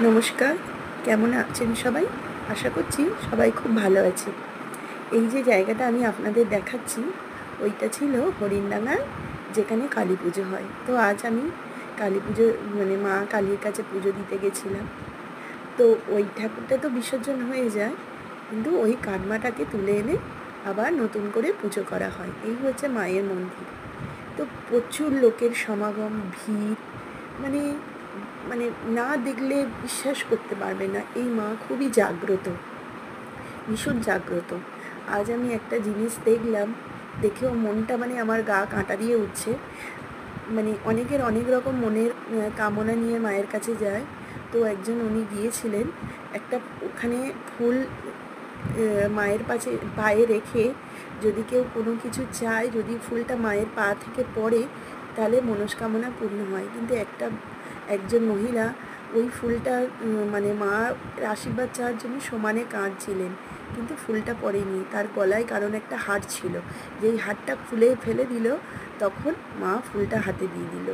নমস্কার, কেমন আছেন সবাই? আশা করছি সবাই খুব ভালো আছে। এই যে জায়গাটা আমি আপনাদের দেখাচ্ছি, ওইটা ছিল হরিণডাঙ্গায়, যেখানে কালী পুজো হয়। তো আজ আমি কালী পুজো মানে মা কালীর কাছে পুজো দিতে গেছিলাম। তো ওই ঠাকুরটা তো বিসর্জন হয়ে যায়, কিন্তু ওই কাটমাটাকে তুলে এনে আবার নতুন করে পুজো করা হয়। এই হচ্ছে মায়ের মন্দির। তো প্রচুর লোকের সমাগম, ভিড়, মানে মানে না দেখলে বিশ্বাস করতে পারবে না, এই মা খুবই জাগ্রত, ভীষণ জাগ্রত। আজ আমি একটা জিনিস দেখলাম, দেখেও মনটা আমার গা কাঁটা দিয়ে উঠছে। অনেকের অনেক রকম মনের কামনা নিয়ে মায়ের কাছে যায়। তো একজন উনি গিয়েছিলেন, একটা ওখানে ফুল মায়ের পায়ে রেখে যদি কেউ কোনো কিছু চায়, যদি ফুলটা মায়ের পা থেকে পড়ে, তাহলে মনস্কামনা পূর্ণ হয়। কিন্তু একজন মহিলা ওই ফুলটা মার আশীর্বাদ চাওয়ার জন্য সমানে কাঁদছিলেন, কিন্তু ফুলটা পড়েনি। তার গলায় কারণ একটা হার ছিল, যেই হারটা খুলে ফেলে দিল, তখন মা ফুলটা হাতে দিয়ে দিল।